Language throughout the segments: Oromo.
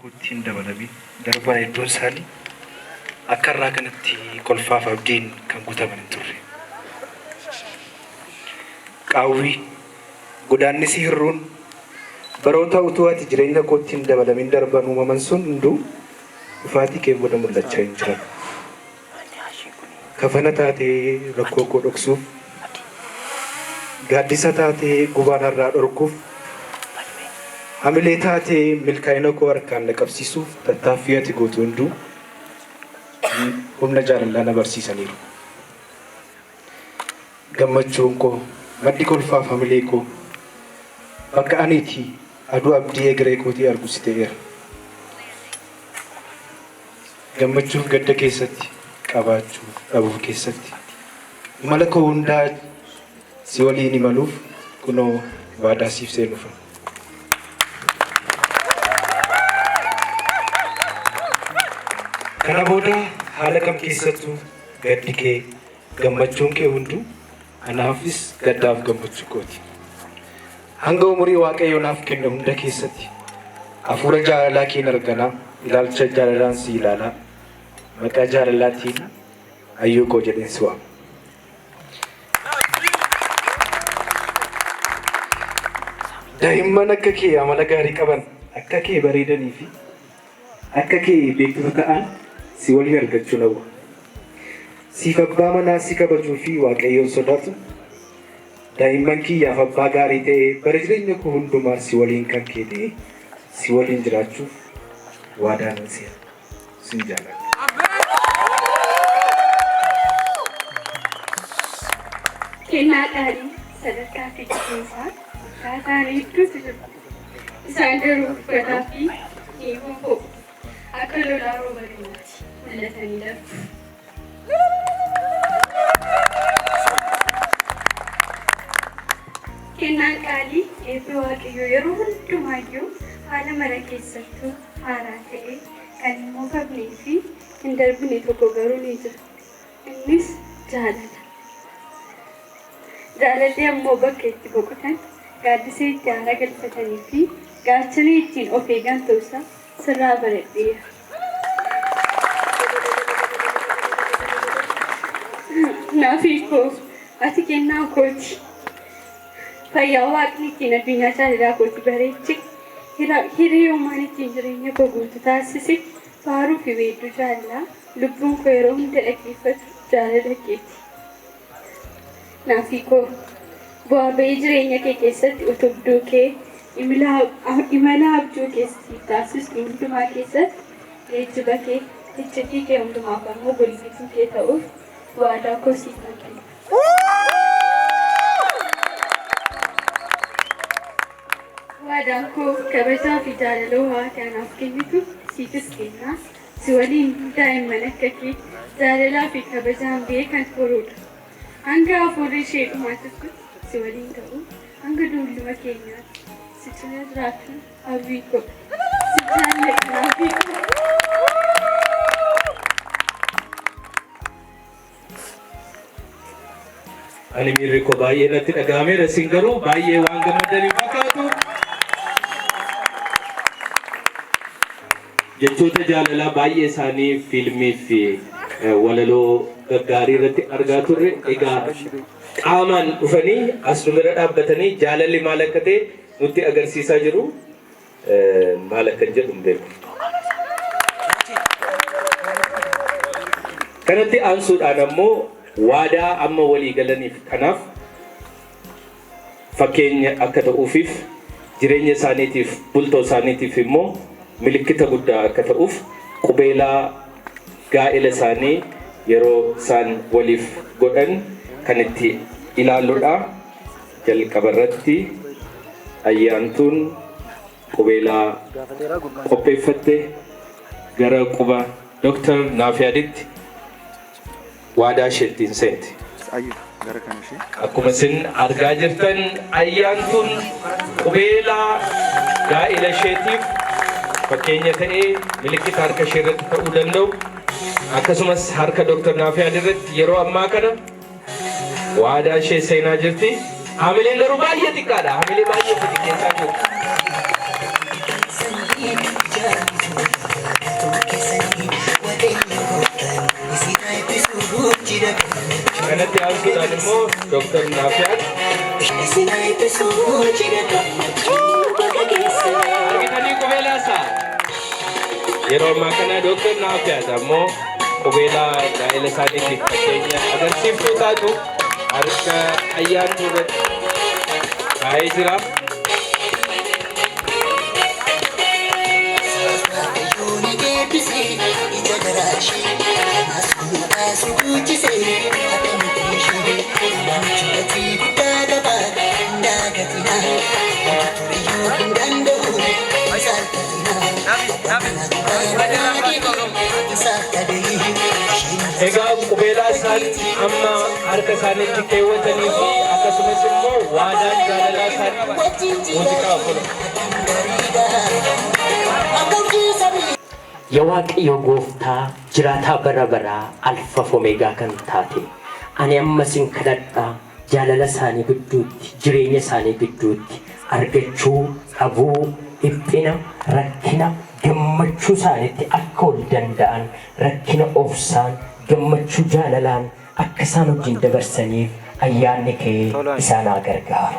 kootiin dabalame darbaa iddoon isaanii akka irraa kanatti kolfaaf abdiin kan guutaman hin turre. Qaawwii godaannisii hirruun baroota utuu ati jireenya kootiin dabalamin darban uumaman sun hunduu dhufaatii kee booda mul'achaa hin jiran. Kafana taatee rakkoo koo dhoksuuf, gaaddisa taatee gubaan irraa dhorkuuf, hamilee taatee milkaa'ina koo harkaan na qabsiisuuf tattaaffii ati gootu hunduu humna jaalalaa na barsiisaniiru. Gammachuun koo, maddi kolfaaf hamilee koo bakka aniitii aduu abdii egeree kootii argu si ta'eera. Gammachuuf gadda keessatti, qabaachuu dhabuuf keessatti imala koo hundaa si waliin imaluuf kunoo waadaa siif seenuufa. Kana booda haala kam keessattuu gaddi kee, gammachuun kee hunduu anaafis gaddaaf gammachuu kooti. Hanga umurii Waaqayyo naaf kenne hunda keessatti hafuura jaalalaa keen arganaa, ilaalcha jaalalaan si ilaalaa, maqaa jaalalaatiin ayyuu koo jedheen si waama. Daa'imman akka kee amala gaarii qaban, akka kee bareedanii fi akka kee beektota ta'an si waliin argachuu na bu'a. Siif abbaa manaa si kabajuu fi Waaqayyoon sodaatu daa'imman kiyyaaf abbaa gaarii ta'ee bara jireenya koo hundumaa si waliin kan kee ta'ee si waliin jiraachuuf waadaa nan seera. Sin jaalladha. Kennaa qaalii sadarkaa fi qilleensaa akkaataan hedduutu jiru. Isaan garuu uffataa fi eeguun koo akka lolaa rooba ganaatti mul'atanii darbu. Kennaan qaalii eebba Waaqayyoo yeroo hundumaayyuu haala mara keessattuu haaraa ta'ee kan hin moofamnee fi hin darbine tokko garuu ni jira. Innis jaalala. Jaalalli ammoo bakka itti boqotan, gaaddisa itti haara galfatanii fi gaachana ittiin of eegan ta'uusaa sirraa baradheera. Naafii koo ati kennaa kooti. Fayyaa Waaqni ittiin addunyaa jaalalaa kooti bareeche, hiriyummaan ittiin jireenya koo guutuu taasise, faaruu fi weedduu jaalalaa lubbuun koo yeroo hunda dhaggeeffatu jaalala keeti. Naafii koo bu'aa bahii jireenya kee keessatti utubduu kee, imala abjuu keessatti taasistu hundumaa keessatti geejjiba kee, iccitii kee hundumaaf ammoo golgituu kee ta'uuf waadaa koo siif kenna. Waadaan koo kabajaa fi jaalala Waaqa anaaf kennitu siifis kennaa. Si waliin daa'imman akka kee jaalalaa fi kabajaan beekan horuudha. Hanga hafuurri ishee dhumaatutti si waliin ta'u, hanga dulluma keenyaatti si cina jiraatu hawwii koo. Si jaalladha hawwii koo. Ani miirri koo baay'ee natti dhaga'ameera, isin garuu baay'ee waan gammadanii fakkaatu. Jechoota jaalalaa baay'ee isaanii fiilmii fi walaloo gaggaarii irratti argaa turre. Egaa qaamaan dhufanii as nu bira dhaabbatanii jaalalli maal akka ta'e nutti agarsiisaa jiru. Maal akka jedhu hin beeku. Kanatti aansuudhaan ammoo waadaa amma walii galaniif kanaaf fakkeenya akka ta'uufiif jireenya isaaniitiif bultoo isaaniitiif immoo milikkita guddaa akka ta'uuf qubeelaa gaa'ela isaanii yeroo isaan waliif godhan kan itti ilaalluudha. Jalqaba irratti ayyaantuun qubeelaa qopheeffatte gara quba Dr. Naafiyaaditti waadaa isheettiin seente. Akkuma isin argaa jirtan ayyaantuun qubeelaa gaa'ela isheetiif fakkeenya ta'ee milikkita harka ishee irratti ta'uu danda'u. Akkasumas harka Dr. Naafiyaad irratti yeroo ammaa kana waadaa ishee seenaa jirti. Hamileen garuu baay'ee xiqqaadha. Hamilee baay'ee xiqqeessaa jiru. دكتور نافع أرجعني قبيلة سا يروح مكانه دكتور نافع دمو قبيلة دائلة سادي كتير أگر سيفتو تاجو أرجع أيام تورت هاي جرا Egaa qubeelaa isaanii amma harka isaaniitti keewwatanii fi akkasumas immoo waadaan jaalalaa isaanii muuziqaa oolu. Yawaaqiyyo gooftaa jiraataa bara baraa alfa omeegaa kan taate ani ammasin kadhadhaa jaalala isaanii gidduutti jireenya isaanii gidduutti argachuu dhabuu dhiphina rakkina gammachuu isaaniitti akka ol danda'an rakkina obsaan gammachuu jaalalaan akka isaan wajjin dabarsaniif ayyaanni kee isaan haa gargaaru.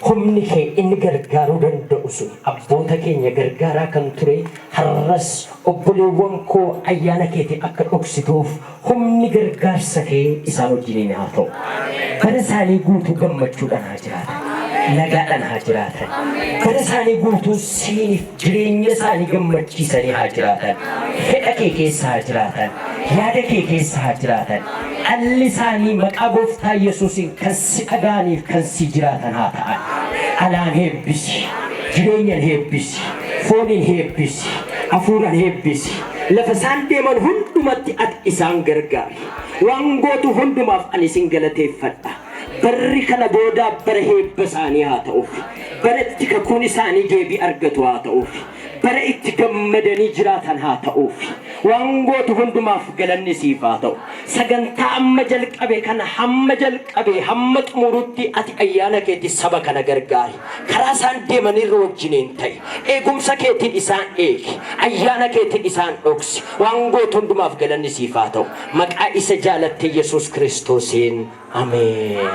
Humni kee inni gargaaruu danda'u sun abboota keenya gargaaraa kan ture har'as obboleewwan koo ayyaana keetiin akka dhoksituuf humni gargaarsa kee isaan wajjin haa ta'u. Bara isaanii guutuu gammachuudhaan haa jiraatan. Nagaadhaan haa jiraatan. Bara isaanii guutuu siiniif jireenya isaanii gammachiisanii haa jiraatan. Fedha kee keessa haa jiraatan. Yaada kee keessa haa jiraatan. Dhalli isaanii maqaa gooftaa Yesuusiin kan si dhaga'aniif kan si jiraatan haa ta'an. Alaan heebbisi, jireenyaan heebbisi, fooniin heebbisi, hafuuraan heebbisi. Lafa isaan deeman hundumatti ati isaan gargaari. Waan gootu hundumaaf ani isin galateeffadha. Barri kana boodaa bara heebba isaanii haa ta'uuf. Bara itti kakuun isaanii deebii argatu haa ta'uuf. Bara itti gammadanii jiraatan haa ta'uuf. Waan gootu hundumaaf galanni siif haa ta'u. Sagantaa amma jalqabe kana hamma jalqabe hamma xumurutti ati ayyaana keetti saba kana gargaari. Karaa isaan deemanirra wajjiniin ta'i. Eegumsa keetiin isaan eegi. Ayyaana keetiin isaan dhoksi. Waan gootu hundumaaf galanni siif haa ta'u. Maqaa isa jaalatte Yesuus Kiristoosiin. Ameen.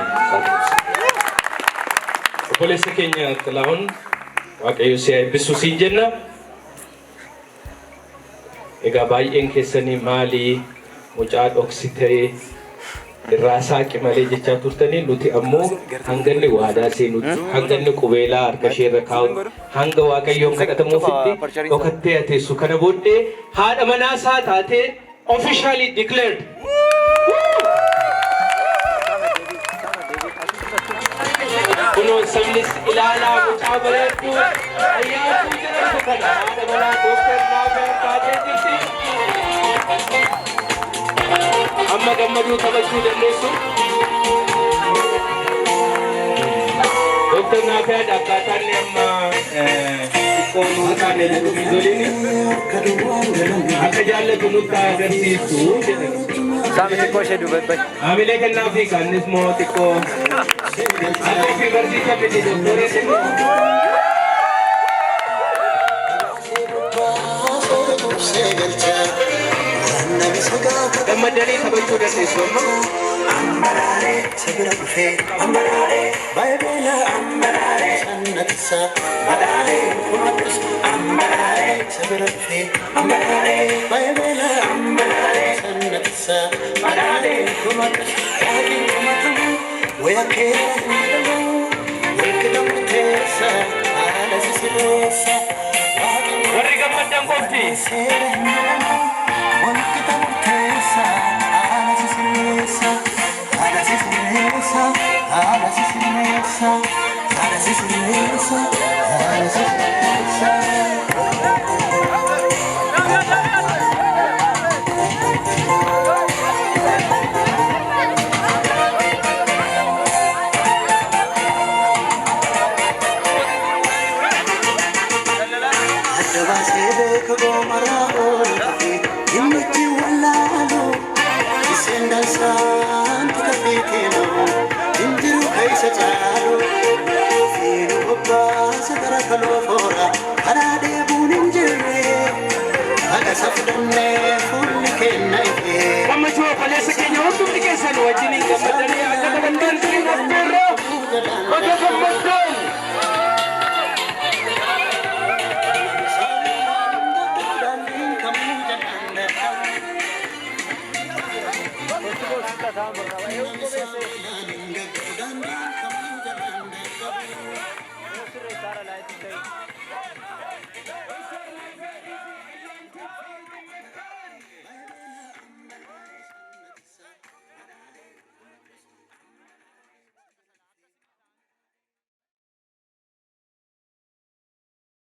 Obboleessa keenya Xilaahun Waaqayyo si eebbisu siin jenna. Egaa baay'een keessanii maali mucaa dhoksitee irraa saaqi malee jechaa turtanii nuti ammoo hanganni waadaa seenutti hanganni qubeelaa harka isheerra kaa'u hanga Waaqayyoon kadhatamuufitti dhokattee ateessu kana booddee haadha manaasaa taatee officially declared. Kuno sabnis ilaalaa mucaa bareedduu ayyaatu jedhamtu kana haadha manaa Dooktar Naafaa taatee jirti. Amma gammaduu taphachuu dandeessu. Dooktar Naafaa akkaataan amma xiqqoo nuti taane jedhu miidholiin akka jaallatu nutti agarsiisu jedhama. Saami xiqqoo ishee dubbadhu. Haamilee kennaa fi kannis moo xiqqoo akka fi barsiisa fide dooktoreetti. Gammadanii taphachuu dandeessu amma. Ambaraalee sabira dhufee ambaraalee baay'eela ambaraalee sannatisa madaalee kumatus ambaraalee sabira dhufee ambaraalee baay'eela ambaraalee sannatisa madaalee kumatus yaadii kumatamu wayakee hindhamu walqixamu teessa haala sisireessa warri gammadan qofti seera hindhamu walqixamu teessa haala sisireessa. obboleessa keenya hundumti keessan wajjiniin gammadanii akka taphattan siin affeerra bakka gammaddan.